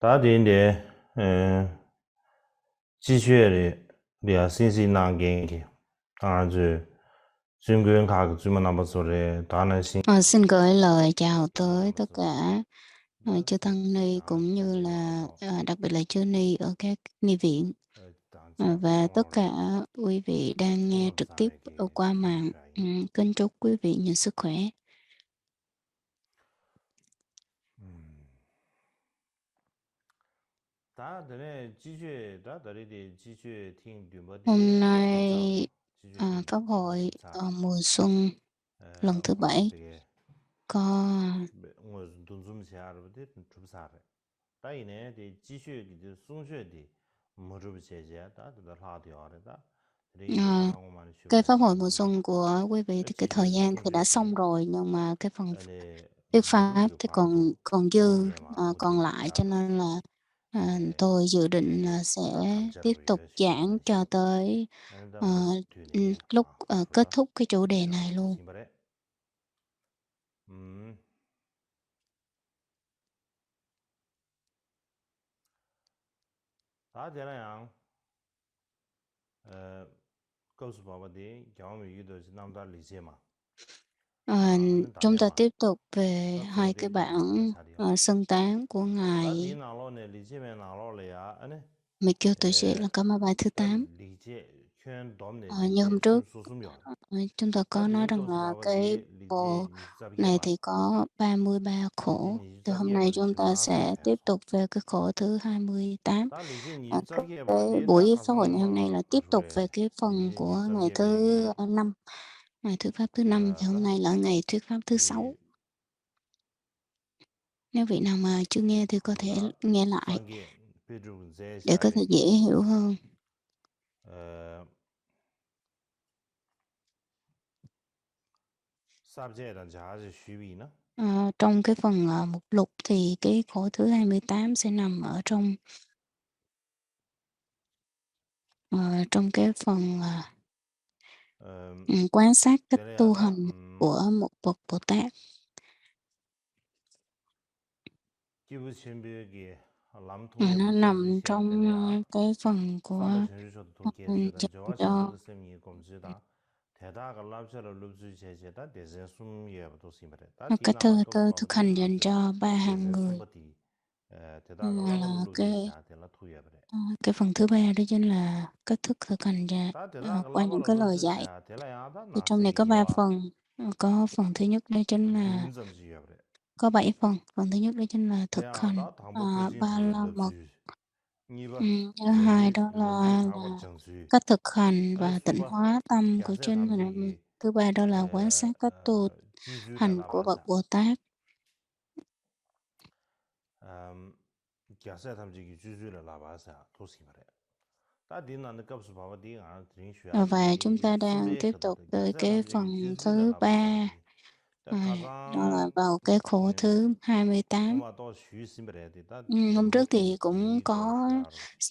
大点的，继续的俩信息难给的，当然是中国khác chúng mà nằm số đấy, đó là xin. Xin gửi lời chào tới tất cả chư Tăng Ni cũng như là đặc biệt là chư Ni ở các ni viện và tất cả quý vị đang nghe trực tiếp qua mạng. Kính chúc quý vị nhiều sức khỏe. Hôm nay Pháp hội mùa xuân lần thứ 7 có cái pháp hội mùa xuân của quý vị thì cái thời gian thì đã xong rồi, nhưng mà cái phần thuyết pháp thì còn dư còn lại, cho nên là tôi dự định là sẽ tiếp tục giảng cho tới lúc kết thúc cái chủ đề này luôn. Chúng ta tiếp tục về hai cái bản xưng tán của Ngài Mikyo Toshi là Karma bài thứ 8. Như hôm trước chúng ta có nói rằng là cái bộ này thì có 33 khổ. Từ hôm nay chúng ta sẽ tiếp tục về cái khổ thứ 28. Cái buổi pháp hội ngày hôm nay là tiếp tục về cái phần của ngày thứ 5. Ngày thuyết pháp thứ 5 thì hôm nay là ngày thuyết pháp thứ 6. Nếu vị nào mà chưa nghe thì có thể nghe lại để có thể dễ hiểu hơn. Trong cái phần mục lục thì cái khổ thứ 28 sẽ nằm ở trong cái phần quan sát cách tu hành của một bậc Bồ Tát. Nó nằm trong cái phần của dành cho cách thực hành dành cho 3 hàng người. Là cái phần thứ 3 đó chính là cách thức thực hành qua những cái lời dạy. Thì trong này có 3 phần. Có phần thứ nhất đó chính là có 7 phần. Phần thứ nhất đó chính là thực hành ba la mật. Thứ hai đó là cách thực hành và tịnh hóa tâm của chính mình. Thứ ba đó là quan sát cách tu hành của bậc Bồ Tát. Và chúng ta đang tiếp tục tới cái phần thứ 3. Đó là vào cái khổ thứ 28. Hôm trước thì cũng có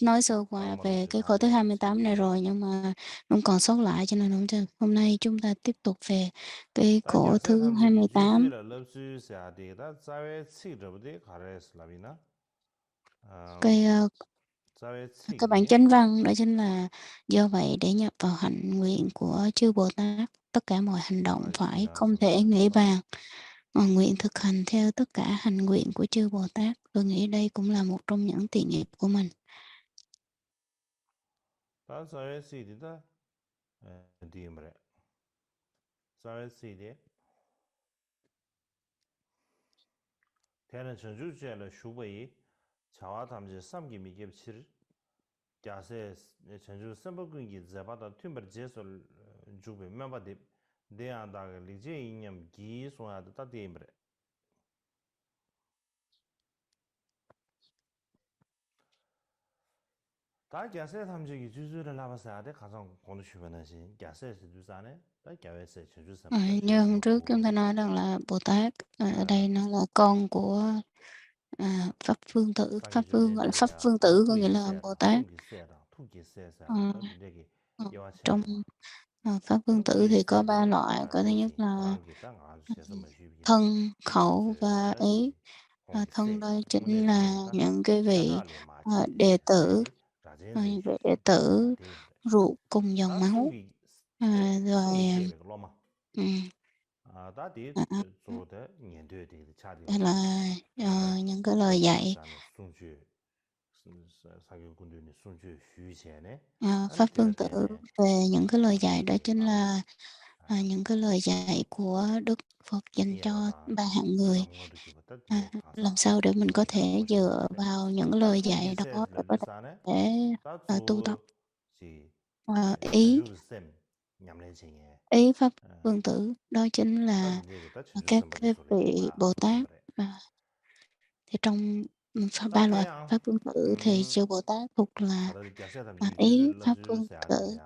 nói sơ qua về cái khổ thứ 28 này rồi, nhưng mà cũng còn sót lại, cho nên hôm nay chúng ta tiếp tục về cái khổ thứ 28. Cái bản chánh văn đó chính là: do vậy để nhập vào hạnh nguyện của chư Bồ Tát, tất cả mọi hành động phải không thể nghĩ bàn, nguyện thực hành theo tất cả hành nguyện của chư Bồ Tát. Tôi nghĩ đây cũng là một trong những tiền nghiệp của mình. Gyāsē chāngchū sāmbakūn kī dzabātā tūmbar jēsol chūkbē mēmbā dēb dēyān dāga līkzhē yīnyam gī sōngā dā dēmbarē. 다 gyāsē tamchī kī chūchūrā lāpa sāyādē khāsāng kōndu shūpa nāshī gyāsē sī tū sāne dā gyāwē sē chāngchū sāmbakūn. Như hôm trước chúng ta nói rằng là Bồ Tát ở đây nó là con của Pháp Phương Tử. Pháp Phương gọi là Pháp Phương Tử, có nghĩa là Bồ Tát. Trong Pháp Phương Tử thì có 3 loại. Có thứ nhất là thân, khẩu và ý. Thân đó chính là những cái vị đệ tử, những vị đệ tử ruột cùng dòng máu, rồi à, đây là những cái lời dạy Pháp Phương Tử về những cái lời dạy đó chính là những cái lời dạy của Đức Phật dành cho ba hạng người. Làm sao để mình có thể dựa vào những lời dạy đó để có thể tu tập ý Pháp Phương Tử đó chính là các cái vị Bồ Tát. Thì trong ba loại Pháp Phương Tử thì chư Bồ Tát thuộc là ý Pháp Phương Tử.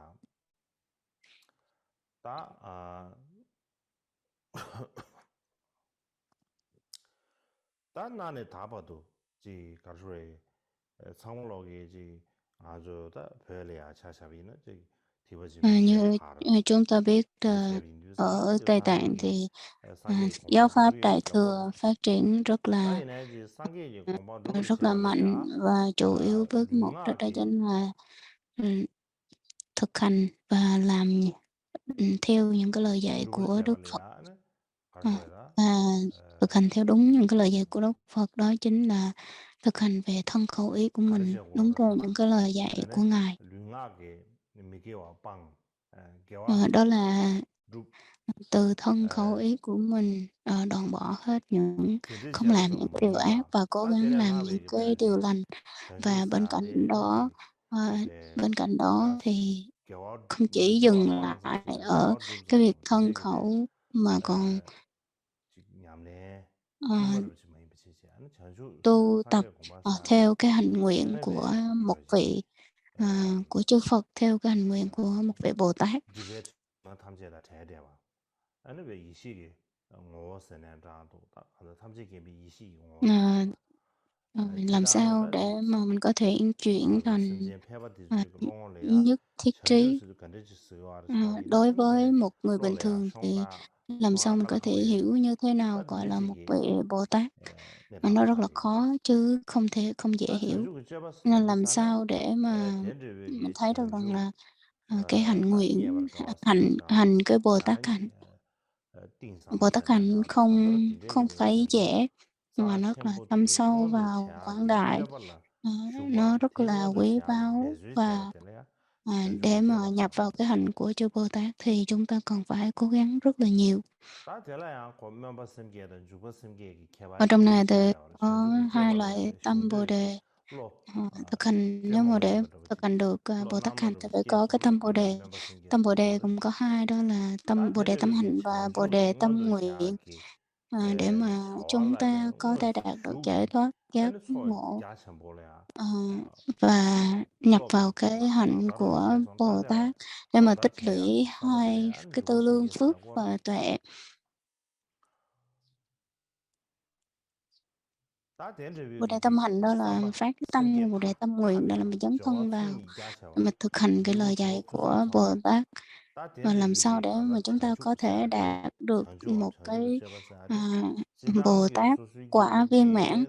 다 나네 다 봐도 지 가르에 상록이 지 아주 다 별이야 차샤비는 지 Như chúng ta biết ở Tây Tạng thì giáo pháp Đại Thừa phát triển rất là mạnh, và chủ yếu với một đó chính là thực hành và làm theo những cái lời dạy của Đức Phật. Thực hành theo đúng những cái lời dạy của Đức Phật đó chính là thực hành về thân khẩu ý của mình đúng theo những cái lời dạy của Ngài. Đó là từ thân khẩu ý của mình đoạn bỏ hết không làm những cái điều ác và cố gắng làm những cái điều lành. Và bên cạnh đó thì không chỉ dừng lại ở cái việc thân khẩu mà còn tu tập theo cái hành nguyện của một vị của chư Phật, theo cái hành nguyện của một vị Bồ Tát. Làm sao để mà mình có thể yên chuyển thành nhất thiết trí. Đối với một người bình thường thì làm sao mình có thể hiểu như thế nào gọi là một vị Bồ Tát, mà nó rất là khó chứ không dễ hiểu. Nên làm sao để mà mình thấy được rằng là cái hành nguyện hành cái Bồ Tát hành không phải dễ, mà nó rất là thâm sâu và quảng đại. Nó rất là quý báu, và để mà nhập vào cái hành của chư Bồ Tát thì chúng ta cần phải cố gắng rất là nhiều. Ở trong này thì có hai loại tâm Bồ Đề. Thực hành, nếu mà để thực hành được Bồ Tát hành thì phải có cái tâm Bồ Đề. Tâm Bồ Đề cũng có hai, đó là tâm Bồ Đề tâm hành và Bồ Đề tâm nguyện. Để mà chúng ta có thể đạt được giải thoát giác ngộ và nhập vào cái hạnh của Bồ Tát để mà tích lũy hai cái tư lương phước và tuệ. Bồ Đề tâm hành đó là phát cái tâm, Bồ Đề tâm nguyện đó là mình dấn thân vào để mà thực hành cái lời dạy của Bồ Tát. Và làm sao để mà chúng ta có thể đạt được một cái Bồ Tát quả viên mãn,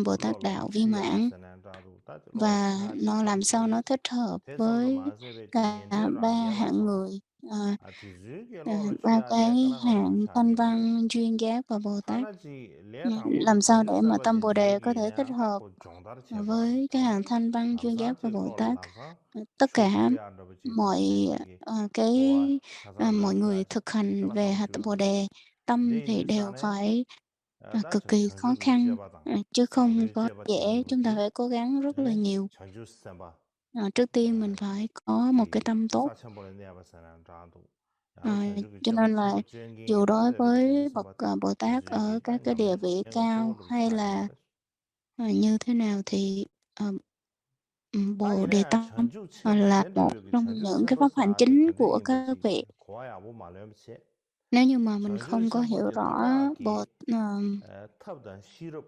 Bồ Tát đạo viên mãn, và nó làm sao nó thích hợp với cả ba hạng người, ba cái hạng thanh văn, duyên giác và Bồ Tát. Làm sao để mà tâm Bồ Đề có thể thích hợp với cái hàng thanh văn, duyên giác và Bồ Tát. Tất cả mọi người thực hành về hạnh Bồ Đề tâm thì đều phải cực kỳ khó khăn, chứ không có dễ. Chúng ta phải cố gắng rất là nhiều. Trước tiên mình phải có một cái tâm tốt. Cho nên là dù đối với bậc Bồ Tát ở các cái địa vị cao hay là như thế nào thì Bồ Đề tâm là một trong những cái pháp hành chính của các vị. Nếu như mà mình 전주 không có hiểu 선보디 rõ Bồ 다다기 ờm, 탑단 시럽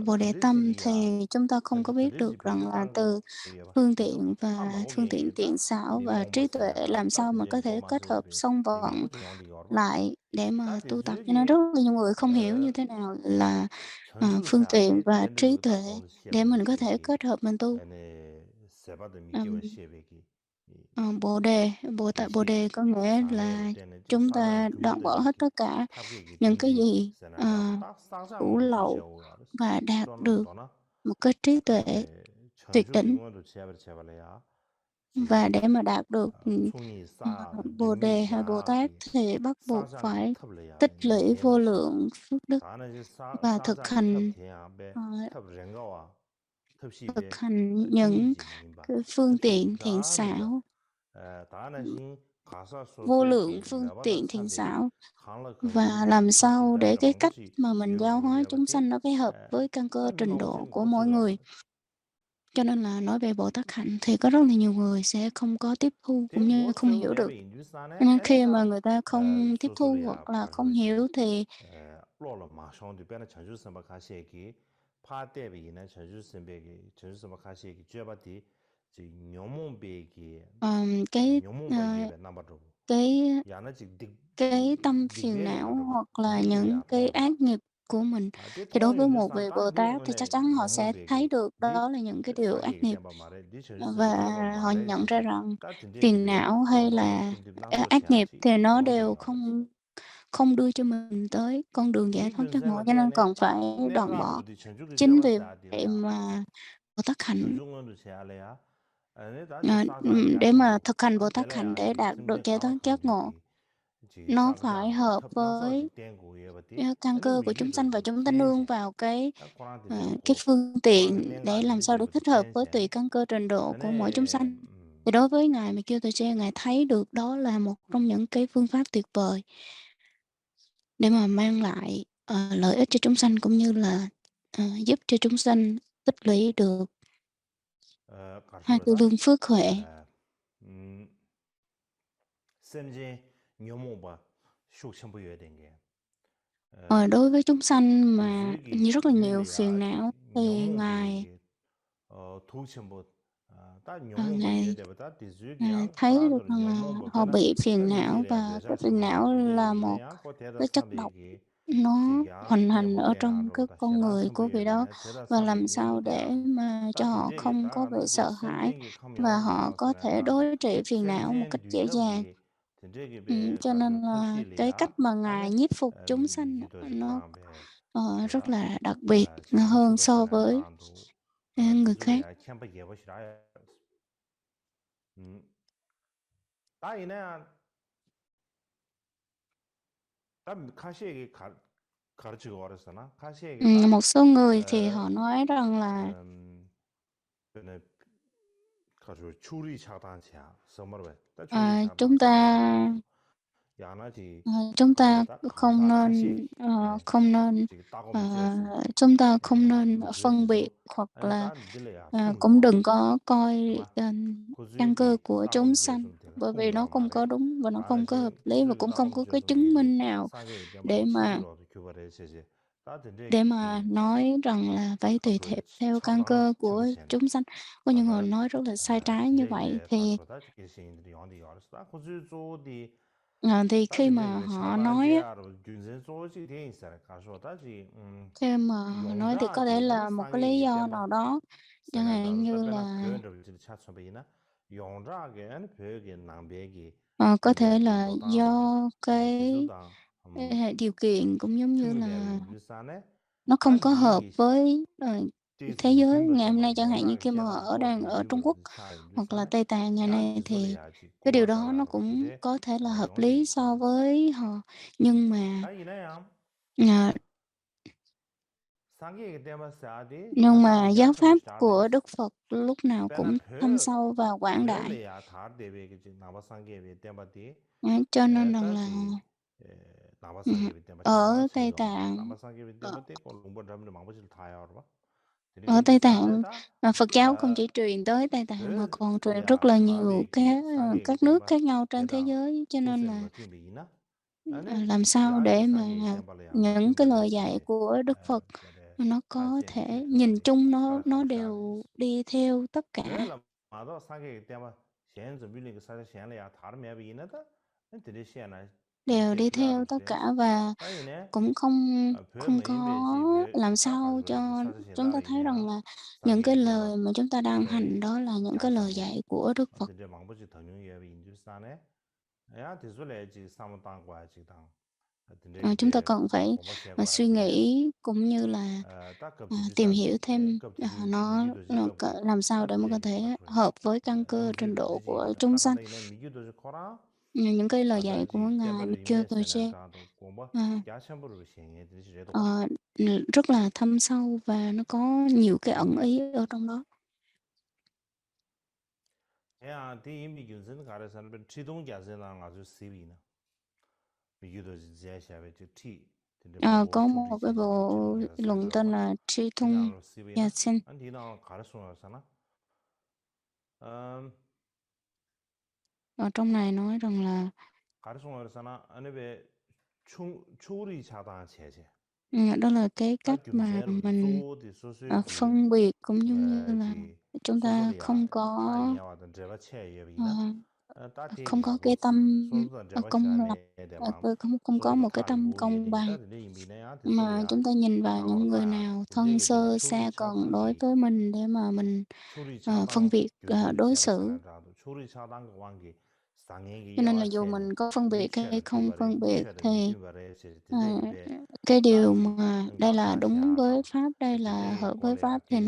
Bồ Đề Tâm 들리시기야 thì chúng ta không có biết 들리시 được rằng là 베드당 từ 거예요. phương 그래서 tiện và phương tiện 파마오게다 tiện xảo và trí tuệ 미몽보세야다 làm sao mà có 따든지 thể kết hợp 고마스베 song vận 얘기하고 영리 여러분 lại để mà tu tập. Cho nên 따뜻하게 rất là nhiều người không hiểu như thế nào là phương tiện 전주사대 và trí 밴드 tuệ 딱 오늘 để mình có thể 시에버리시기 kết hợp mình tu. 아니 세바도 미기원 Ừm, 시에베기 Bồ đề, Bồ 대시 đề có nghĩa 사내 là 때는 지 chúng 사단 ta đoạn bỏ hết 근무들이 tất cả 탑게기 những cái 딘디 gì 세나라고 딱 cũ 상상으로 lậu 주시하고 알았어 và đạt 또는 được 또나 một cái trí tuệ tuyệt 전주 đỉnh. 기원도 제발야 Và 지 để mà đạt được 총리 사 Bồ đề hay Bồ Tát 딩미야기 thì bắt buộc 상상기 phải 탑을야 tích lũy vô 네마시 lượng phước đức 다는 이제 và 상상기 탑 대야베 ờ, 탑 랭가와 thực 탑시베 hành những 중이지 민바 cái phương 탑시 tiện thiện 다는데 xảo, 다는 신 가사 vô lượng 소소기 phương 메바다 tiện thiện 산데기 xảo, 강라 và 거기 làm 탑시 sao để 배들 cái cách 망보시 mà mình giáo hóa chúng 요구야버티 sanh nó phải hợp với căn cơ 다 trình 누가 độ 오신 của mỗi 고스가 người. Cho nên là nói về Bồ Tát Hạnh thì có rất là nhiều người sẽ không có tiếp thu 대 cũng như không 고스고 hiểu được. 대베 Cho 인주산에 nên khi mà 애네다 người ta không tiếp thu 소소리아 hoặc là không 가르시 hiểu thì 로로 마숑디 배나 전주 선바 가시에기 파대비나 전주 선배기 전주 선바 가시에기 쥐어바디 지 녀몽베기 cái 녀몽바기 배 남바로 cái 야나 지 cái tâm phiền 딕베리 não 말로 hoặc là những 딕베야 cái 뱅바 ác nghiệp của mình, 아데 thì đối 통이 với một 인주산 vị 딱 Bồ Tát thì chắc 누군네 chắn họ sẽ thấy 녀몽베기 được 디 đó là những cái điều ác 상계기 nghiệp, 땜바 말에 니 전주 và 선배 땜바 họ 말에 nhận ra 시기 rằng 딱 진짜기 phiền 배 não hay 고마도 là 딘딜랑도 ác nghiệp 치아시 thì nó 고마도 đều 알았어 không không đưa cho mình tới con đường giải thoát giác ngộ, cho nên 이준세마테네 cần phải đoạn 내가 bỏ. 부디 전주기 Chính vì 제바사디라 vậy mà Bồ Tát Hạnh 전중원도 제알래야 아니 다지 사상 để mà 야카모 thực hành 아 Bồ Tát Hạnh 텔라야 để 지 đạt được 승배 giải 강화 thoát giác ngộ, 강제기 지 nó phải 상자 hợp với 탑낭서지 땡고 예버디 căn 아니 cơ của chúng sanh, và 위기도 chúng ta nương 첸세 vào 딱 코란데 cái 배우고 phương 코란데 tiện để 땡가 làm sao để 들리제버디 thích hợp với 첸세 tùy căn cơ trình độ 아니 của mỗi chúng sanh. Thì đối với Ngài Mẹ Kiêu Tỳ Ngài thấy được đó là một trong những cái phương pháp tuyệt vời để mà mang lại lợi ích cho chúng sanh, cũng như là giúp cho chúng sanh tích lũy được hai tư 가르쳐다 lương phước huệ. 셈제 녀모바 슉 첨부 해야 된게 Đối với chúng sanh mà 디즈기 rất là nhiều phiền 율리아 não thì Ngài 녀몽베기 도첨부 딱 녀몽바 Ngài 예데보다 디즈기야 thấy được 코란도 rằng là 녀몽바 họ 배나 bị phiền não, 렌지레 và cái 뇌살 phiền 첨부야 não là 근데 một 이내야 그 대다 cái chất độc, 상대기 nó 지기야 hoành hành ở trong cái 녀모대야로다 con 셰단 người của vị đó, 첨부야 대다 và làm 상대기 sao để 녀모대야로 mà cho 딱 họ 딘제기 không có 딱 bị 하나지 sợ hãi 셈쟁이 감 và 영어도 họ có 나왔으나 thể 다데 đối trị phiền não một cách 셈쟁 dễ dàng. 뒤탑기 딘제기 배 Cho 가르쳐 nên là cái 탑실이야 cách mà 아니 Ngài nhiếp phục chúng sanh 위기도지 nó 코란 배 rất 제가 là đặc biệt 참 hơn so 추버스나 với 다도 người khác. 디즈리아 캠프 예버시라 다이네 다 카시에게 가르치고 어렸으나 카시에게 다 Một số người thì họ nói rằng là 근데 가지고 추리 차단차 서머베 다 추리 à, 차단 chúng ta 서머베 야나지 chúng ta 다 không 감사 nên 카시에게 không nên 지금 따고 ờ, 미지어서 chúng ta không nên phân biệt, 미지어서 hoặc 아니 là 다 들려야 충도 cũng đừng có coi 마 căn cơ 고즈기 của 따고 chúng sanh, 미지어서 되나 bởi vì nó 공부하고 không có 말해 đúng và nó không có hợp 다나지 lý, và 고즈기 cũng 따고 không có cái 미지어서 chứng 되기 minh nào 상계 때문에 để mà 치기로도 교발해야지 다 된대기 nói rằng là phải tùy 가서 theo theo căn 참당 cơ của 첨부시네 chúng sanh. Có những người 가서 nói rất là sai trái như vậy, 된대기 thì 가르쳐다 계신들이 연디 알았어 고즈 조디 thì 다 khi mà 된대기 họ 차단 nói á, 제하로 균선 조지 돼 있어요 가서 다시 khi mà họ nói thì có thể 용자기 아니 là một cái lý 상계기 do 땜바 nào đó, chẳng hạn 세나다로 như 답변한 là 표현을 차츠베이나 용자기 아니 벽에 낭배기 có thể 딘데 là 딘도당 do cái 기술당 điều kiện cũng giống như là 충분히 유산에 nó không có hợp 단디기 với thế 디즈니 giới ngày hôm 딘버셔마 nay, chẳng hạn như 용자기 khi mà 셰단 họ đang 고어디 ở Trung Quốc 디버디 차이 hoặc là 유산에 Tây Tạng ngày 다 nay, thì 디솔이야지 cái điều đó nó 고마사라로 cũng 디데 có thể là hợp lý 용디 so với họ, nhưng mà 다 이나야 ờ, 상계기 때문에 사디 nhưng mà 가서 giáo 야첨부 pháp của 스타베스 Đức Phật lúc nào 배나 cũng thâm sâu và quảng đại. 별래야 다 대베기 나바 상계기 때문에 Cho nên rằng là 다시 ừ, 나바상계비 때문에 차단 ở Tây 세도 Tạng 나바상계비 ờ, 때문에 공부 잡는 망보지를 다 알아봐. ở 드리기 Tây Tạng 사대다 Phật giáo không chỉ truyền tới Tây Tạng mà còn truyền rất 별야 là nhiều 다베기 상계기 các nước 때문에 khác nhau trên thế 대다 giới, cho nên là 소센 뭐 팀이나 làm sao để mà những cái lời dạy của Đức Phật nó có thể nhìn chung nó đều đi theo tất cả. Đều đi theo tất cả và cũng không có làm sao cho chúng ta thấy rằng là những cái lời mà chúng ta đang hành đó là những cái lời dạy của Đức Phật. Chúng ta cần phải suy nghĩ cũng như là tìm hiểu thêm nó làm sao để mà có thể hợp với căn cơ trình độ của chúng sanh. Những cái lời dạy của Ngài Michotoje rất là thâm sâu và nó có nhiều cái ẩn ý ở trong đó. Có một cái bộ luận tên là Tri Thung Yasin. Ở trong này nói rằng là đó là cái cách mà mình phân biệt cũng như là chúng ta không có cái tâm công lập, không có một cái tâm công bằng, mà chúng ta nhìn vào những người nào thân sơ xa gần đối với mình để mà mình phân biệt đối xử. Cho nên là dù mình có phân biệt hay không phân biệt thì cái điều mà đây là đúng với Pháp, đây là hợp với Pháp thì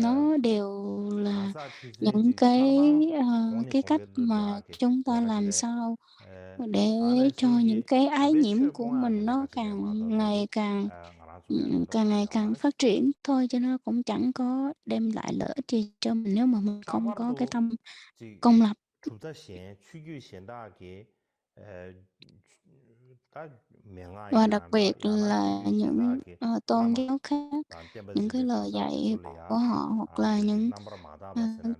nó đều là những cái cách mà chúng ta làm sao để cho những cái ái nhiễm của mình nó càng ngày càng phát triển thôi, chứ nó cũng chẳng có đem lại lợi ích gì cho mình nếu mà mình không có cái tâm công lập. Và đặc biệt là những tôn giáo khác, những cái lời dạy của họ hoặc là những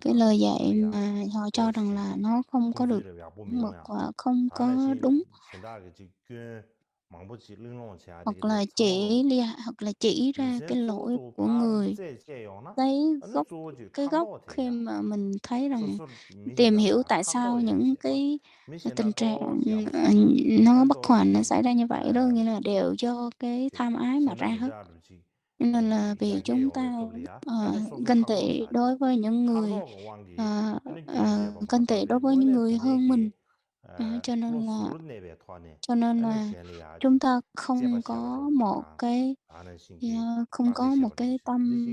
cái lời dạy mà họ cho rằng là nó không có được mực và không có đúng, hoặc là chỉ ra cái lỗi của người. Cái gốc khi mà mình thấy rằng tìm hiểu tại sao những cái tình trạng nó bất hòa nó xảy ra như vậy đó, nghĩa là đều do cái tham ái mà ra hết. Nên là vì chúng ta ganh tị đối với những người ganh tị đối với những người hơn mình, cho nên là chúng ta không có một cái tâm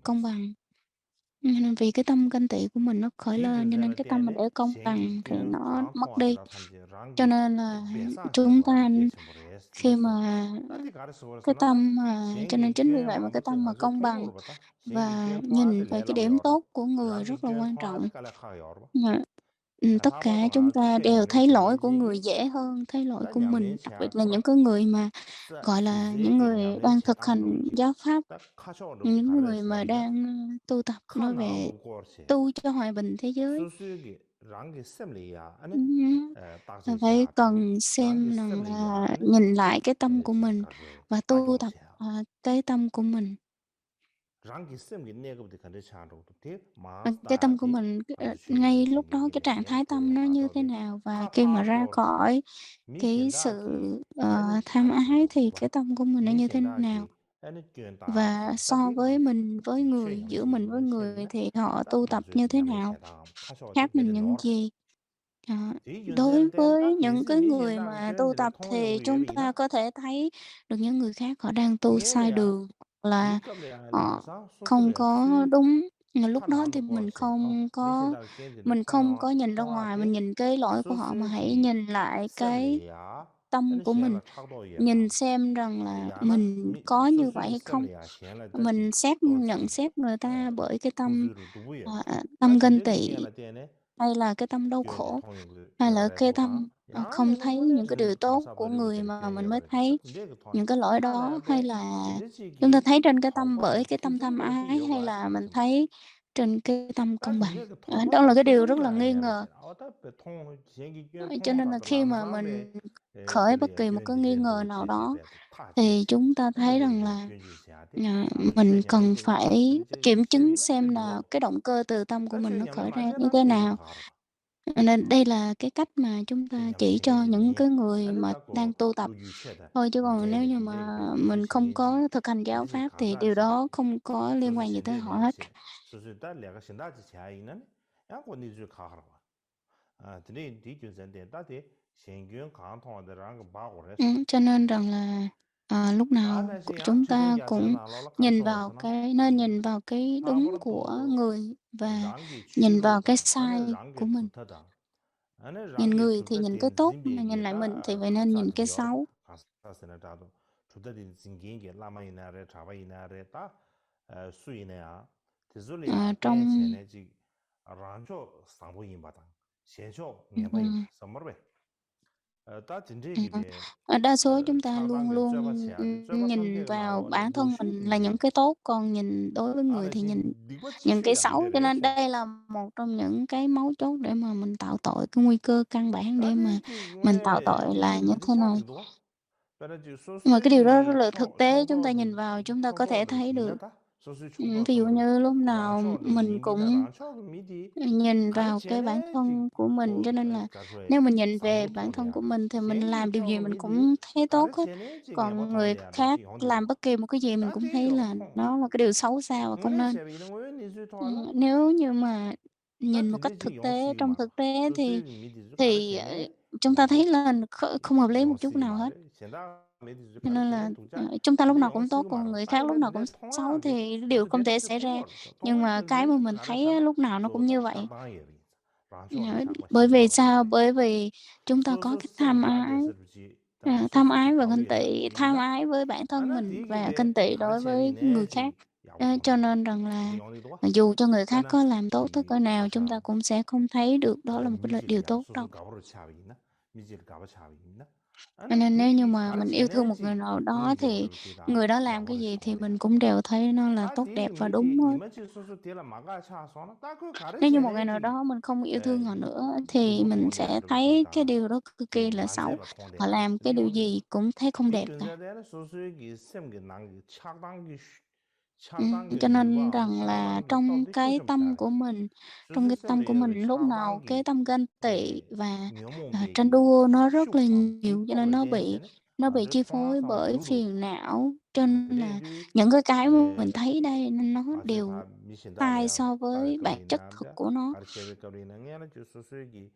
công bằng. Nên vì cái tâm ganh tị của mình nó khởi lên, cho nên cái tâm mà để công bằng thì nó mất đi. Cho nên là chúng ta khi mà cái tâm cho nên chính vì vậy mà cái tâm mà công bằng và nhìn về cái điểm tốt của người rất là quan trọng. Tất cả chúng ta đều thấy lỗi của người dễ hơn thấy lỗi của mình, đặc biệt là những cái người mà, gọi là, những người đang thực hành giáo pháp, những người mà đang tu tập nói về tu cho hòa bình thế giới. Phải cần xem rằng là nhìn lại cái tâm của mình và tu tập cái tâm của mình. Cái tâm của mình, ngay lúc đó cái trạng thái tâm nó như thế nào, và khi mà ra khỏi cái sự tham ái thì cái tâm của mình nó như thế nào. Và so với mình với người, giữa mình với người thì họ tu tập như thế nào, khác mình những gì. Ờ, đối với những cái người mà tu tập thì chúng ta có thể thấy được những người khác họ đang tu sai đường, là họ không có đúng. Mà lúc đó thì mình không có nhìn ra ngoài, mình nhìn cái lỗi của họ, mà hãy nhìn lại cái tâm của mình, nhìn xem rằng là mình có như vậy hay không. Mình nhận xét người ta bởi cái tâm ganh tị, hay là cái tâm đau khổ, hay là cái tâm không thấy những cái điều tốt của người mà mình mới thấy những cái lỗi đó, hay là chúng ta thấy trên cái tâm bởi cái tâm tham ái, hay là mình thấy trên cái tâm 다 công bằng. 진짜 그 Đó là 통과다 cái điều rất 최선도 là nghi 아니야 ngờ. 버세. 아다 통 비행기 꽤 Cho nên là 통과다 khi mà 라마상배 mình khởi bất 그래 kỳ một cái nghi ngờ 견지된도 nào đó 제시배 타 thì 제시. chúng ta thấy rằng 템버리게 là, 견지해야 돼. 다 mình 최년에 cần 그 phải 이제 kiểm chứng 세비나 xem là 세비로. cái động cơ từ tâm của 다 mình nó 최년에 khởi ra như 맞아다 thế 뇌지 nào. 가라. Nên đây là cái cách mà chúng ta 최년 chỉ cho 생기지 những 미. cái người 안에 mà đang 닦고 tu tập 우유체다. thôi, chứ còn nếu 미제네 như 디제 mà 그 mình không có 유신인지 thực hành giáo 디제 pháp thì điều 가사지. đó không có liên 소소 quan gì tới 신제 họ hết. 내가시 소소다 내가 신다지 차이는 양고 니주 가하라. 아, 드네 디준선데 다데 신균 강통하더라는 거 봐고래서. Cho nên rằng là, lúc nào 다나시 양 chúng 주도 ta cũng 야잖아 nhìn 가르쳐 vào 왔으나. nên nhìn vào cái đúng của 하고도 người và 랑기 nhìn vào cái 취로다. 안에 sai của 랑기 mình. 투타다. 안에 Nhìn 랑기 người thì 투타 nhìn cái 된 tốt, mà nhìn lại mình thì 징비에게다 phải nên nhìn cái 가사들여. xấu. 가사스나다도 투타된 징기게 라마이나레 자바이나레 다 수이네야. Ờ, 디줄이야 trong 벤체네지 란초 상보인바다. 셴초 ừm, 녜바인바. 서머베. 다 ừm, 진짜기데 đa số chúng ta luôn 차당게 luôn, 쨘바치야데 쨘바 nhìn 섬게 vào 나로네 bản thân mình là những 노슈기디. cái tốt, còn nhìn đối với người 안에 thì 지 nhìn 니버 những cái 치슈야 xấu. Cho nên 미데레체. đây là một trong những cái mấu chốt để mà mình tạo tội, cái nguy cơ căn bản để mà 다들 mình tạo 왜 tội là 디제 như thế này. 가르쳐 그래가지고 Nhưng mà cái điều đó rất 소수기 là thực tế, chúng ta 총도도 nhìn vào chúng ta có thể 총도도 thấy được. 있나다? 소수 총도 Ví dụ 선물 như lúc nào 랑초도 mình 진비나 cũng 랑초도 미디 nhìn vào cái bản 가르쳐네 thân của mình, cho 고 nên là 가르쳐에 nếu mình nhìn về bản thân của 상부토리아 mình thì mình 생기 làm điều gì 초도 mình 미디 cũng thấy tốt hết. 가르쳐네 징에 Còn người 보통이야 khác 되지 혼자도 làm bất kỳ một cái gì mình cũng thấy 다제요 là 통 nó là cái điều xấu xa và không 왜 nên. 제비 이런 거왜 니즈 통하나? Nếu như mà 다 nhìn một cách 되지 thực tế, 용수기 trong 말 thực tế 소수기 미디 thì 가르쳐네 chúng ta thấy 냥고 là không hợp lý một chút 용수기 nào hết. 말을 sen다 미디 Cho nên là 가르쳐네 독자 chúng ta lúc 근데 nào cũng tốt, 용수기 còn 말은 người khác lúc nào cũng 빨리 xấu 통화하게 thì điều 소수 không thể 배당주 xảy ra. 통과를 Nhưng 통화 mà cái mà 견제는 mình thấy á, 가르쳐나 lúc nào nó cũng 소다 như vậy. 착방해야 란초도 착방 Bởi vì 신고가 sao? 되네 Bởi vì chúng ta có 소소 cái tham 셈다 ái, 됐을지 다 tham 소소지 ái và ganh 가위야 tị, tham 지나 ái với bản thân 하나 mình và 되게 ganh tị đối với người 가르쳐비네 khác. 지 야구 Cho 통하게 nên rằng là 리온이도 dù cho người khác 빼나 có làm tốt tới 지 cỡ nào, chúng ta 가샤 cũng sẽ không thấy được đó là một cái điều 미질이야 tốt đâu. 소소 가버로 차비나 미질 가버 차비나 Cho 하나 nên nếu như 되게 mà mình yêu thương 가르쳐네 một người 지 nào đó thì 능지버르지다 người đó làm cái 야구를 gì thì 시공돼야 mình cũng đều thấy nó là 다 tốt đẹp 되게 và 미디 đúng hết. 니마치 소소 되라 마가 차서나 딱그 Nếu như một ngày 가르쳐네 nào 지 đó mình không yêu thương họ nữa thì 누구 mình 통원돼야 sẽ thấy cái 들을지다 điều đó cực 그 kỳ là xấu. 만세바 Họ 통원돼야 làm cái điều 리온이도 gì cũng thấy không 디 đẹp cả. 근자대는 소소기 셈게 난게 착당기 Cho 착당게 nên 유바 rằng là 착당게 trong 또디 cái 쇼좀 tâm 차래 của mình, trong 소소 cái tâm của 셈레 mình lúc nào cái 착당기 tâm ganh tị 에 và, tranh 묘몽베기 đua nó rất là 슉방 nhiều, cho nên 뒷복을 댄세네 nó bị 완전 chi phối 통화상 bởi 두루 phiền não. Cho nên là 그래도 những cái mà mình 에 thấy đây nó 아주 đều 다 sai 미신다래야 so 빠레 với bản chất thực 거리나다 của nó. 가르쳐베 거리는 게 소소기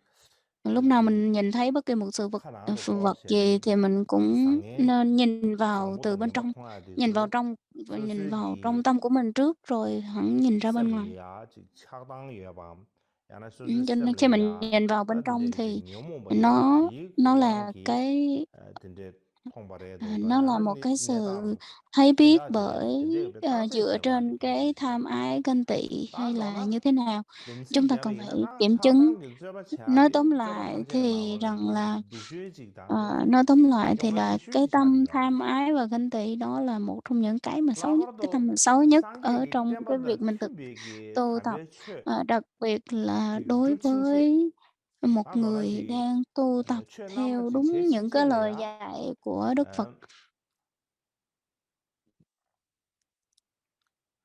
Lúc nào 그 mình nhìn thấy bất kỳ một sự 하나도 vật gì thì 꼬세네 mình cũng 상해 nên nhìn vào từ 상보도 bên 녀바 trong, 통해야 nhìn vào 되죠 trong và nhìn vào trong 소소기 tâm của mình trước rồi hẳn nhìn ra bên ngoài. 셈이야 착당이야 밤 야나 소소 Cho nên khi mình 셈레야 nhìn vào bên trong 따든데 이제 thì 묘몽바야 nó 디 nó là 랑기 cái 든데 통발해도 nó là 야나 một cái sự 니다도 thấy biết 제자제 bởi, 든데 그 dựa 따세세 봐 trên cái 가르치지 tham ái, ganh tị hay là 따잖아 như thế nào. 금시 Chúng ta cần 제비나 phải 다 kiểm chứng. 차당 저바 Nói tóm 차디 저바 lại 탐제 thì 말로는 rằng là 두슈지다 nói tóm lại thì 용마치 là cái 슈기 tâm 차비야 tham ái và ganh tị đó là một trong những cái mà xấu nhất, cái tâm 라가라도 mà xấu nhất ở 상계기 trong cái 땜바다 việc mình 튜비기 tu tập. 가베체 Đặc biệt là 그 đối 육친체 với một người 아도나지 đang tu tập theo 최남마치 đúng những cái lời 제친제래야 dạy của Đức Phật.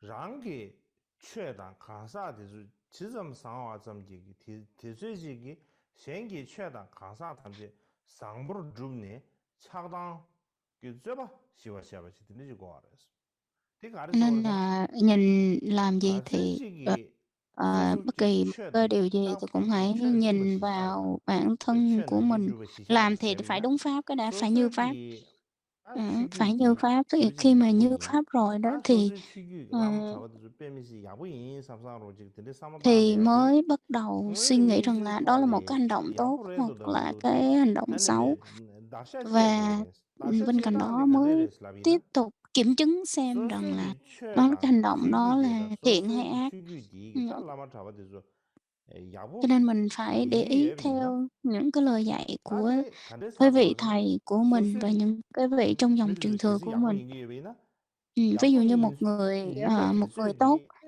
랑기 최단 가사디주 지점 상화 점기기 대수지기 생기 최단 가사 탐지 상부를 줍니 차당 그 줘봐 시와시아바시 들리고 알았어. 내가 알았어 Nên 그러잖아. là nhìn làm gì thì 가설지기 bất 소소기 kỳ một cái 최단 điều gì thì cũng 딱그 hãy nhìn 최주버시 차이다. vào bản 그 thân của 최는지 mình. 주버시 샤바 Làm thì phải 셈이나 đúng pháp, cái đã phải như pháp. 소소기 아 Phải như 취규기 pháp, thì khi 소지 mà như 야부인 pháp rồi đó 아 thì 소소 취규 ờ, 라마 잡아도 좀 빼면서 야부인 삼상으로 지금 근데 thì 삼아봐야지 mới bắt đầu suy 왜 nghĩ rằng 니즈 là đó là một cái 토알리 hành động tốt 야부로 hoặc 해도 là 되고도 cái hành động xấu. 아니베 낚시해 Và 되네 낚시 bên cạnh đó 제단데 mới 그대로 슬라비나 tiếp tục kiểm chứng xem rằng là 소소기 nó cái 최단 hành động đó 취규제다 là thiện hay 소소기 ác. 취규디 Ừ. 이게 잘라만 잡아도 Cho 야부 nên mình phải để ý 위협이나 theo những cái lời dạy của 다데 간데 cái 사도 vị 그러잖아 thầy của mình và 소소기 những cái vị trong dòng 예를 truyền 들어 thừa 계속 của mình. 야부인이 왜나 Ví dụ như 야부인 이유가 một người tốt 대소지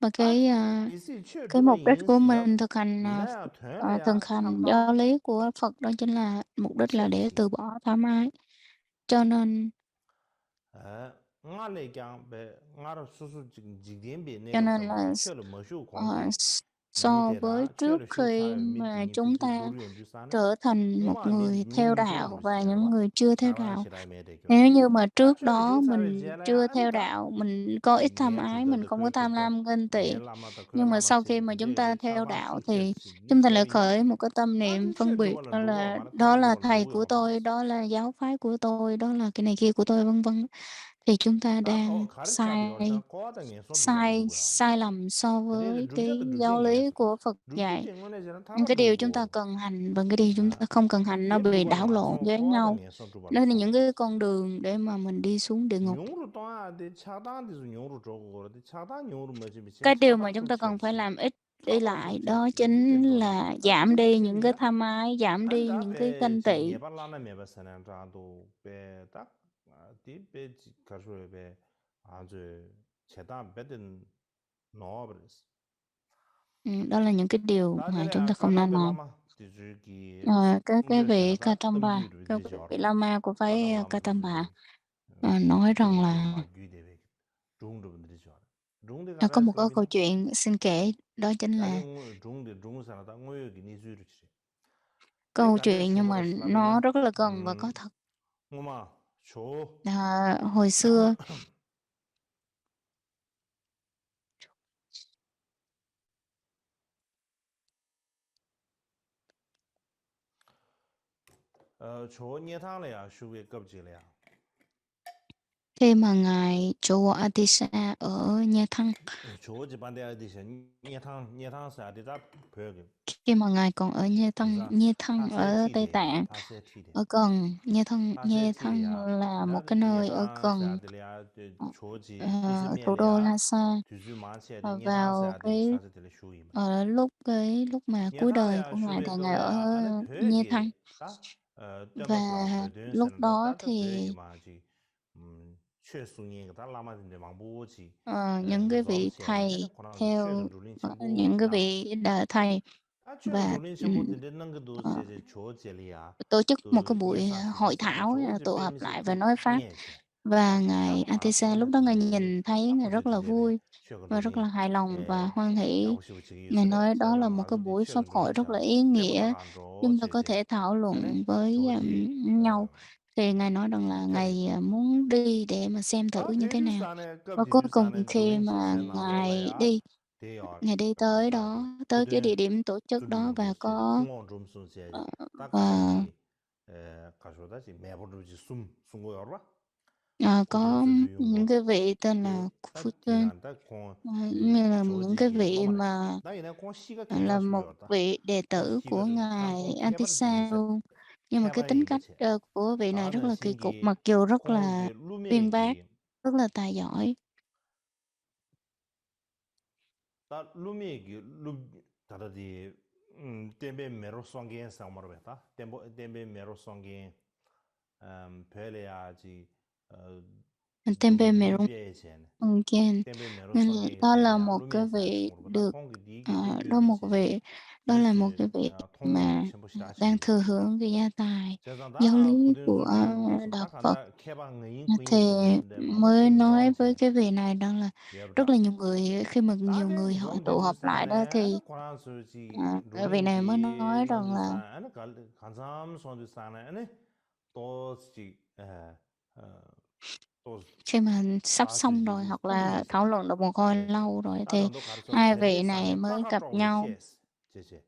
Và 다 cái mục đích của 이시 mình thực hành 이나야 thực 되려야 hành 상당 giáo lý của Phật đó chính là mục đích là để từ 쳇티 bỏ tham ái. Cho nên ngale kyang be ngara susu jigdien be cho nega nên samba là chöle moshu ờ, kongki so nite với da trước chöle shu khi sayo mi mà dingi chúng piki ta duryon ju sane trở thành một ngoma di người theo ning chöle đạo và rusi những yarwa người chưa theo changlang đạo, shirai me de kyo nếu như mà ta trước chöle đó shu sayo mình jela ya chưa ani theo ta đạo, mình có ít di tham nyen ái, chingda mình de không có kwe tham kibda lam ghen tị, nyen lama ta kwe nhưng mà lama sau che khi de mà chúng de ta de theo changlang đạo shu che thì si yi chúng ta lại chöle yin khởi một cái tâm ta niệm di chö phân biệt, dhruva la dhruva wa ma đó tala là dhruva la thầy dhruva của yorwa tôi, đó là giáo phái của tôi, đó là cái này kia của tôi, vân vân. Thì chúng ta ta đang 가르쳐야 돼 sai 요르잖아 거다 게 손주발 sai 누구야 sai lầm so 그래도 với 룩제도 cái giáo lý 룩쟁이에서 của Phật dạy. 룩쟁이는 타바 Cái điều chúng ta 누구 cần hành và cái điều chúng ta không cần hành nó 대 bị 누구를 đảo lộn 맞춰 với 거다 nhau. 게 손주발 Đó là những 손 cái con đường để mà mình đi xuống địa ngục. 용으로 떠야 돼 차단돼서 용으로 저거 그러데 차단 용으로 뭐지 미친 Cái điều mà 차단 chúng 좀 ta cần phải 챘지 làm ít đi 차단 좀 lại đó 챘지 chính 리젠 거는 là 아 giảm đi những cái 챘지야 tham ái, giảm đi 안다 những cái ganh 배지 tị. 예발라나 메바스는 자도 배딱 뒤배 가서 배 아주 제단 배든 넣어버렸어 Đó là những cái điều mà chúng ta 다들의 không nên 까마베 làm. 라마 뒤줄기 Cái vị 우주에서나다 Katamba, 뜸규를 cái 들으셔 vị Lama của phái 다다 라마 Katamba 뒤줄기 nói rằng 중국도 là 마귀대회 중국도 들으셔 중국대 có 가라 một cái câu 섬이나 chuyện xin kể, đó chính 야게 là 중국 사람다 뭐여기 니주를 치 câu 내가 내 chuyện nhưng mà 쇼버를 nó 슬라미나 rất là gần và có thật. 엄마 줘 Hồi xưa 줘 녀탕래야 슈게 급지래야 khi mà ngài Chùa Atisa ở Nha Thăng, 줘 집안에 어디서 녀탕 사디다 벽에 khi mà ngài còn ở Nha Thăng ở Tây 타세티데 Tạng, 타세티데 ở gần Nha Thăng 타세티데야 là một 다 cái nơi ở 녀탕 gần 사들이야 조지 thủ đô 우즈메리아 Lhasa. 뒤주 많세데 녀탕 Vào 사디 사세들 슈이마 lúc mà cuối đời 녀탕래야 của ngài 슈베 là ngài ở 거야 안에 Nha 벽에 Thăng, 다 và 템버슬라 lúc 베드엔스는 đó 다다 벽에 thì 마지 최순이 다 라마딘데 망보지 những cái vị 좀세네 안에 thầy 고난도 최를 theo 눌린 những cái 첨보지나 vị thầy 최를 và 눌린 첨보인데 능그도 ờ, 제 조젤이야 tổ chức một cái 또 buổi 예상시기 hội 사나 thảo 조지 tụ họp 빼면서 lại và 툭 nói pháp. 녜제 Và ngài 딱 말았어 Atisa lúc 오늘 đó ngài 진지 nhìn thấy 딱 ngài rất là 부서지게 vui 최근 và rất là 눌린 hài lòng và hoan hỷ. 야구시고 지기 Ngài 요소래 nói đó là 제가 một cái 말도 buổi pháp 최근 hội 눌린 rất là 차 ý nghĩa, 땜버들 안 chúng ta có 좋지 thể thảo 안에 luận với 조지 nhau. Thì ngài nói rằng là 페리 ngài muốn đi để mà xem thử 다 như thế nào. 대류산에 Và 껍질 cuối cùng 류산에 khi 눌린 mà 짓에 ngài 나로라야 đi, 대열 ngài đi tới đó, 사디 tới cái địa 그들 điểm tổ chức đó 뚫리는 và 곳에 có 공원 좀 순세 ờ, 딱 và 가든지 가셔다지 매부르지 숨고 열어 có 고전수 những 주용고 cái vị tên là 그다 Phu-tuyên, 디란다 공 như là những cái 조지기 vị 로마래 mà 나 이내 공 시가 là 개발 một 수요다 vị đệ 공 tử của 시가를 ngài 공 개발을 Antisa 되면서 luôn. Nhưng mà cái 개발이 tính cách 임베체 của vị này rất 다는 là kỳ cục, 신기 mặc dù rất là 공기 uyên bác, 루메기 rất là tài giỏi. 다 루메기 루 다다디 템베 메로 송겐 상마로 베타 템베 메로 송겐 벨레아지 Tempe Meron 루비에젠 Ken, 템베 메로 nên 송겐 đó là 세야 một cái 루메사 vị 상으로다 được 공기 ờ, 디기 đó 베규르 một 제제 vị đó là một 그래서 cái vị 통로를 mà 첨부 시라시 đang thừa hưởng cái gia tài giáo 제자다 lý của 고den수 주용고서 đạo 딱 Phật. 한다 개방의 Thì 군인 세면데 망고 mới 땡기 nói với 조항체 cái vị này rằng là rất 예브다 là nhiều người, khi mà nhiều người 다데 họ 좀 tụ họp lại đó 데주산에 thì 고란수지 vị này mới 룰링기 nói rằng là 논두산 간삼 손두산에 또지 또 khi mà sắp xong rồi 다주지 hoặc là 꿈리세 thảo luận được một hồi 예 lâu rồi thì 다던도 가르쳐 hai vị này 벨레상에 mới 따가 gặp 쪽을 nhau. 쉐스 제제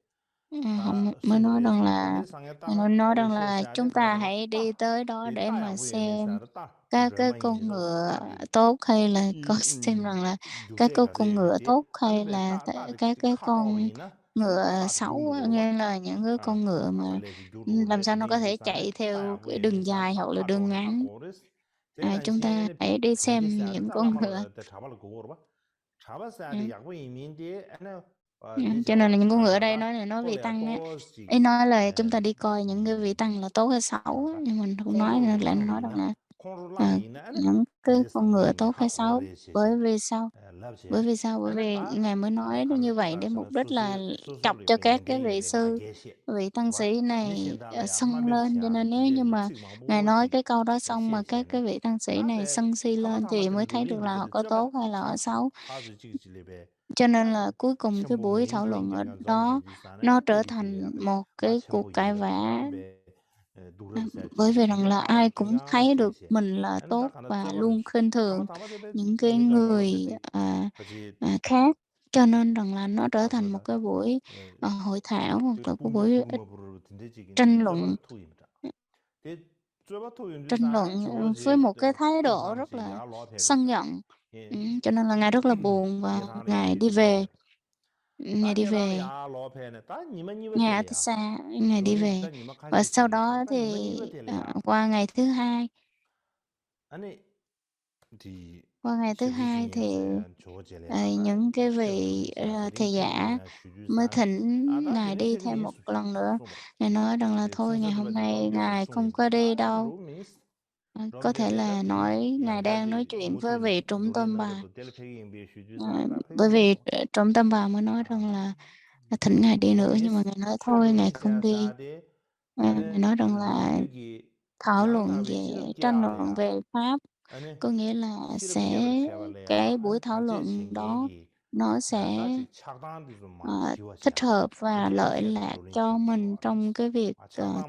Họ 다 mới nói rằng 신부레지 là 벨레상에 Ngài 따가 rằng 쪽을 là 쉐스 chúng 안에 ta 가서 hãy đi 딱 tới đó để mà 대타야 부에 xem 메사를 딱 các cái 저만 con 인지도 ngựa 딱이 tốt hay là có 이 xem rằng là các 육제 cái con ngựa 가르에비티 tốt hay 아니베 là 따따 các cái con 카타오리나 아니 ngựa 따따 xấu á, 융도 걸어봐 nghĩa là những cái 아 con ngựa mà 아벨레지 교도래 làm sao nó có thể 링지산에 chạy theo 따야 cái 부에 đường 메사 dài hoặc 딱 là đường 카타오나 딱 ngắn. 고레스 대단 Chúng ta 시행에는 hãy đi xem 벨리세아데 những con ngựa. 달라마로 때 잡아를 고거봐 잡았어야데 Ừ. 약부 이민데 아니 Cho nên là những con ngựa ở đây 니샤오르치카샤다 nói là nói vị 콜레아 tăng á. 또지 Ý nói là chúng ta đi coi những cái vị tăng là tốt hay xấu á, 뭐다 nhưng mình không nói lại nói rằng 콩루랑이나 là 콩루랑이나 아니 những cái con ngựa 벨레상 tốt 링이 hay 하 xấu, 오레시제 bởi vì sao? Bởi vì sao? Bởi vì Ngài mới nói như vậy để mục đích là chọc cho các cái vị sư, vị tăng sĩ này sân lên. Cho nên nếu như mà Ngài nói cái câu đó xong mà các cái vị tăng sĩ này sân si lên thì mới thấy được là họ có tốt hay là họ xấu. Cho nên là cuối cùng cái buổi thảo luận ở đó nó trở thành một cái cuộc cãi vã. Bởi vì rằng là ai cũng thấy được mình là tốt và luôn khinh thường những cái người khác. Cho nên rằng là nó trở thành một cái buổi hội thảo hoặc là cái buổi tranh luận với một cái thái độ rất là sân giận. Cho nên là Ngài rất là buồn và Ngài đi về. Ngài đi về. Ngài ở xa, Ngài đi về. Và sau đó thì qua ngày thứ hai thì những cái vị thầy giả mới thỉnh Ngài đi thêm một lần nữa. Ngài nói rằng là thôi ngày hôm nay Ngài không có đi đâu. Có thể là Ngài đang nói chuyện với vị Trung Tâm Bà. Bởi vì Trung Tâm Bà mới nói rằng là thỉnh Ngài đi nữa, nhưng mà Ngài nói thôi Ngài không đi. Ngài nói rằng là thảo luận về, tranh luận về Pháp, có nghĩa là cái buổi thảo luận đó nó sẽ thích hợp và lợi lạc cho mình trong cái việc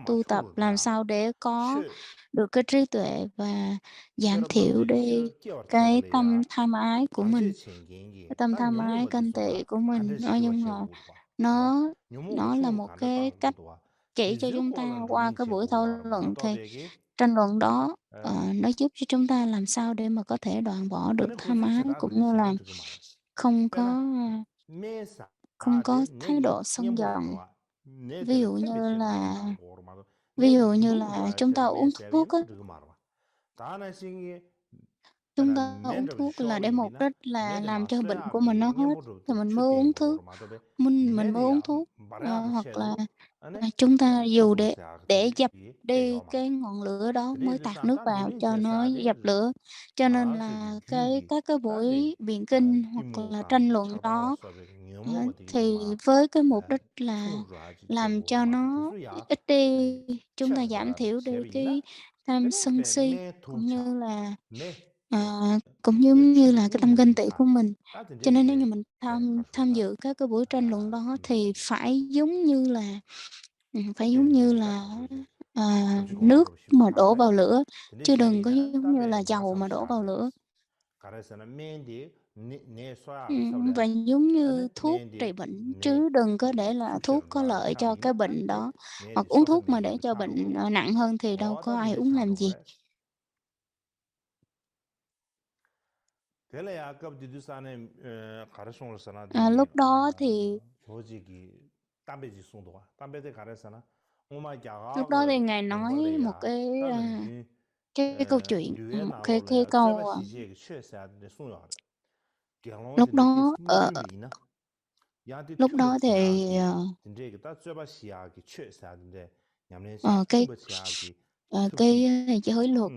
tu tập làm sao để có được cái trí tuệ và giảm thiểu đi cái tâm tham ái của mình, cái tâm tham ái ganh tị của mình. Nhưng mà nó là một cái cách chỉ cho chúng ta qua cái buổi thảo luận, thì tranh luận đó nó giúp cho chúng ta làm sao để mà có thể đoạn bỏ được tham ái, cũng như là không có thái độ sân giận. Ví dụ như là chúng ta uống thuốc á, chúng ta uống thuốc là để mục đích là làm cho bệnh của mình nó hết thì mình mới uống thuốc. Mình mới uống thuốc, hoặc là chúng ta dù để dập đi cái ngọn lửa đó mới tạt nước vào cho nó dập lửa. Cho nên là các cái buổi biện kinh hoặc là tranh luận đó thì với cái mục đích là làm cho nó ít đi, chúng ta giảm thiểu đi cái tham sân si, cũng như là cái tâm ganh tị của mình. Cho nên nếu như mình tham dự các cái buổi tranh luận đó thì phải giống như là nước mà đổ vào lửa, chứ đừng có giống như là dầu mà đổ vào lửa. Và giống như thuốc trị bệnh, chứ đừng có để là thuốc có lợi cho cái bệnh đó, hoặc uống thuốc mà để cho bệnh nặng hơn thì đâu có ai uống làm gì. Lúc đó thì Ngài nói một cái câu chuyện, một cái câu lúc đó thì giới luật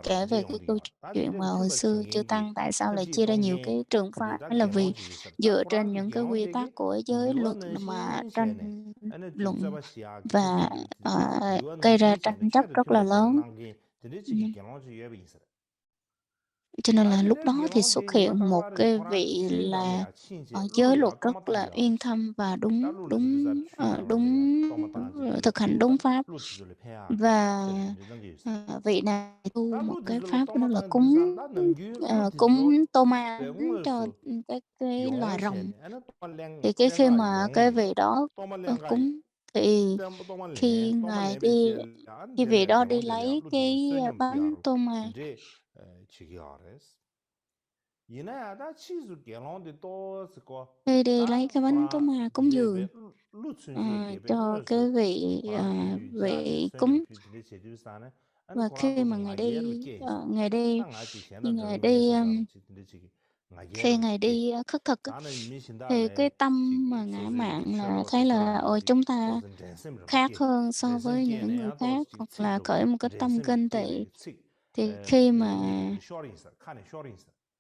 kể về cái câu chuyện mà hồi xưa chư Tăng tại sao lại chia ra nhiều cái trường phái, là vì dựa trên những cái quy tắc của giới luật mà tranh luận và gây ra tranh chấp rất là lớn. Cho nên là lúc đó thì xuất hiện một cái vị là giới luật rất là uyên thâm và thực hành đúng pháp. Và vị này tu một cái pháp đó là cúng tô ma cho cái loài rồng. Thì khi mà cái vị đó cúng, thì khi vị đó đi lấy cái bánh tô ma, khi đi lấy cái bánh tô ma cúng dường cho cái vị cúng. Và khi mà khi ngài đi khất thực thì cái tâm mà ngã mạn là thấy là chúng ta khác hơn so với những người khác, hoặc là khởi một cái tâm ganh tị. Thì khi mà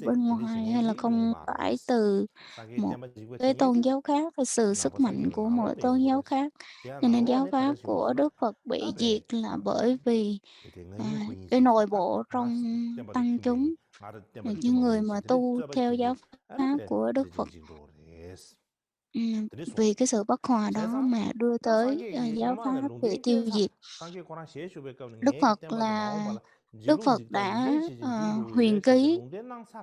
từ bên ngoài hay là không phải từ một cái tôn giáo khác hay sự sức mạnh của một tôn giáo khác. Cho nên giáo pháp của Đức Phật bị diệt là bởi vì cái nội bộ trong tăng chúng, những người mà tu theo giáo pháp của Đức Phật Vì cái sự bất hòa đó mà đưa tới giáo pháp bị tiêu diệt. Đức Phật đã huyền ký,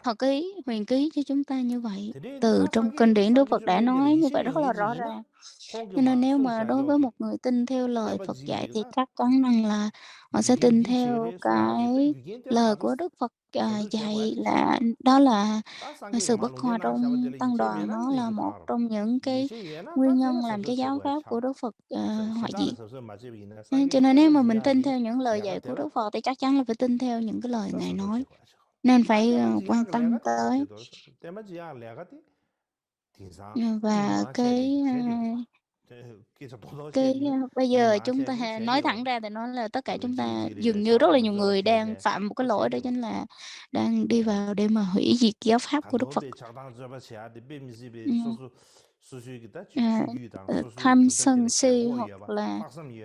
thật ý huyền ký cho chúng ta như vậy. Từ trong kinh điển Đức Phật đã nói như vậy rất là rõ ràng. Cho nên nếu mà đối với một người tin theo lời Phật dạy thì chắc chắn rằng là họ sẽ tin theo cái lời của Đức Phật dạy, là đó là sự bất hòa trong tăng đoàn. Nó là một trong những cái nguyên nhân làm cho giáo pháp của Đức Phật hoại diệt. Cho nên nếu mà mình tin theo những lời dạy của Đức Phật thì chắc chắn là phải tin theo những cái lời Ngài nói. Nên phải quan tâm tới. Và bây giờ chúng ta nói thẳng ra thì nói là tất cả chúng ta dường như rất là nhiều người đang phạm một cái lỗi, đó chính là đang đi vào để mà hủy diệt giáo pháp của Đức Phật. Tham sân si hoặc là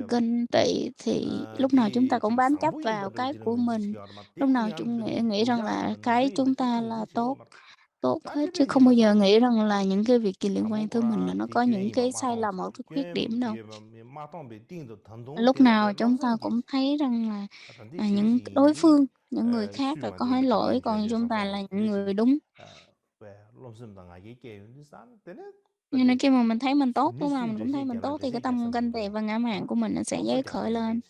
ganh tị thì lúc nào chúng ta cũng bám chấp vào cái của mình, lúc nào chúng nghĩ rằng là cái chúng ta là tốt hết, chứ không bao giờ nghĩ rằng là những cái việc gì liên quan tới mình là nó có những cái sai lầm hoặc cái khuyết điểm đâu. Lúc nào chúng ta cũng thấy rằng là những đối phương, những người khác là có lỗi, còn chúng ta là những người đúng. Nên khi mà mình thấy mình tốt, lúc nào mình cũng thấy mình tốt thì cái tâm ganh tị và ngã mạn của mình nó sẽ dấy khởi lên.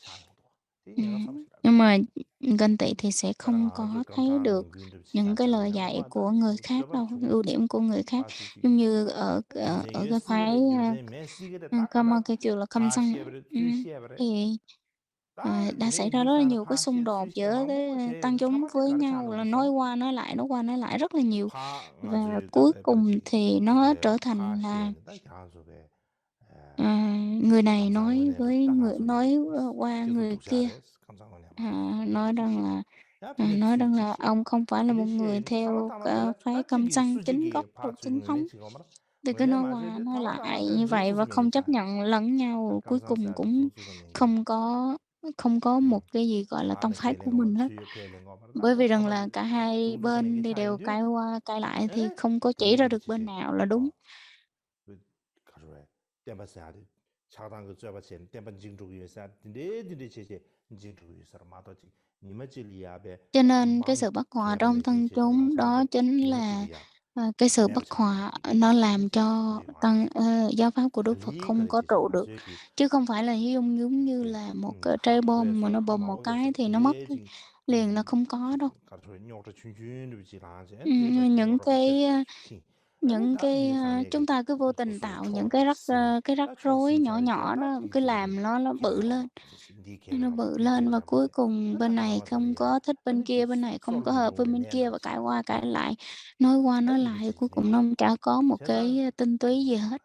Nhưng mà ganh tị thì sẽ không có thấy được những cái lời dạy của người khác đâu, ưu điểm của người khác. Giống như ở cái phái cái kiểu là khâm sân thì đã xảy ra rất là nhiều cái xung đột giữa cái tăng chúng với nhau, là nói qua nói lại rất là nhiều, và cuối cùng thì nó trở thành là người này nói với người qua người kia, nói rằng là ông không phải là một người theo phái Câm Săn chính gốc và chính thống, thì cứ nói qua nói lại như vậy và không chấp nhận lẫn nhau, cuối cùng cũng không có một cái gì gọi là tông phái của mình hết. Bởi vì rằng là cả hai bên thì đều cãi qua cãi lại thì không có chỉ ra được bên nào là đúng. Cho nên cái sự bất hòa trong thân chúng đó chính là cái sự bất hòa nó làm cho giáo pháp của Đức Phật không có trụ được, chứ không phải là giống như là một cái trái bom mà nó bùng một cái thì nó mất liền là không có đâu. Những cái chúng ta cứ vô tình tạo những cái rắc rối nhỏ nhỏ đó, cứ làm nó bự lên và cuối cùng bên này không có thích bên kia, bên này không có hợp với bên kia và cãi qua cãi lại, nói qua nói lại, cuối cùng nó chả có một cái tinh túy gì hết.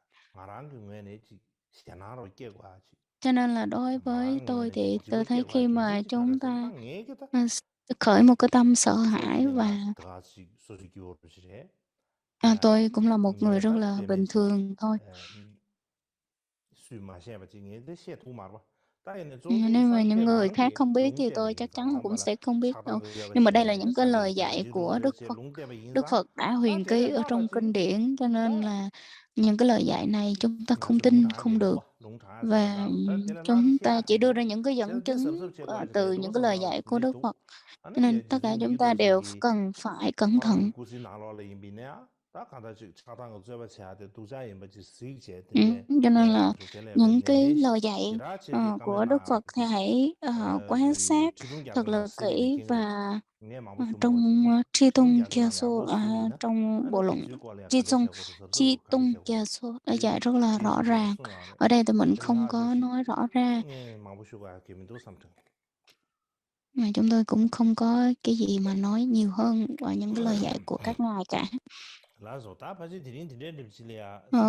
Cho nên là đối với tôi thì tôi thấy khi mà chúng ta khởi một cái tâm sợ hãi và tôi cũng là một người rất là bình thường thôi. Nếu mà những người khác không biết thì tôi chắc chắn là cũng sẽ không biết đâu. Nhưng mà đây là những cái lời dạy của Đức Phật. Đức Phật đã huyền ký ở trong kinh điển, cho nên là những cái lời dạy này chúng ta không tin không được. Và chúng ta chỉ đưa ra những cái dẫn chứng từ những cái lời dạy của Đức Phật. Cho nên tất cả chúng ta đều cần phải cẩn thận. Cho nên là những cái lời dạy của Đức Phật thì hãy quan sát thật là kỹ, và trong Tri Tung Kia Số, trong bộ luận Tri Tung Kia Số đã dạy rất là rõ ràng. Ở đây thì mình không có nói rõ ra, mà chúng tôi cũng không có cái gì mà nói nhiều hơn vào những cái lời dạy của các ngài cả.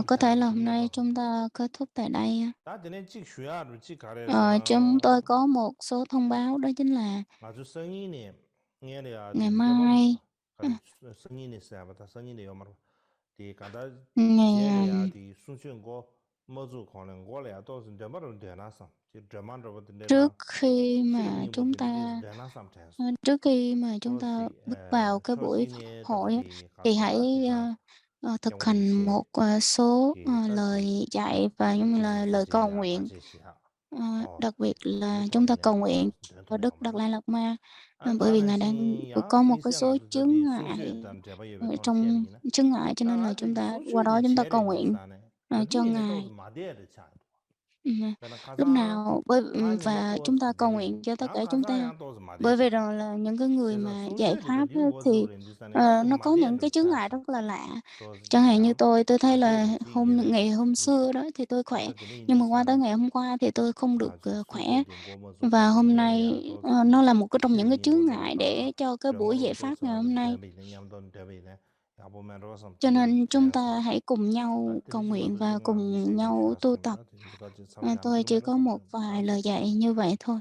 Có thể là hôm nay chúng ta kết thúc tại đây. Chúng tôi có một số thông báo, đó chính là ngày mai trước khi mà chúng ta bước vào cái buổi Pháp hội thì hãy thực hành một số lời dạy và giống như là lời cầu nguyện. Đặc biệt là chúng ta cầu nguyện cho Đức Đạt Lai Lạt Ma, bởi vì Ngài đang có một cái số chướng ngại trong chướng ngại, cho nên là chúng ta qua đó chúng ta cầu nguyện cho Ngài. Lúc nào và chúng ta cầu nguyện cho tất cả chúng ta, bởi vì rằng là những cái người mà dạy Pháp á, thì nó có những cái chướng ngại rất là lạ. Chẳng hạn như tôi thấy là ngày hôm xưa đó thì tôi khỏe, nhưng mà qua tới ngày hôm qua thì tôi không được khỏe. Và hôm nay nó là một trong những cái chướng ngại để cho cái buổi dạy Pháp ngày hôm nay. Cho nên chúng ta hãy cùng nhau cầu nguyện và cùng nhau tu tập. Tôi chỉ có một vài lời dạy như vậy thôi.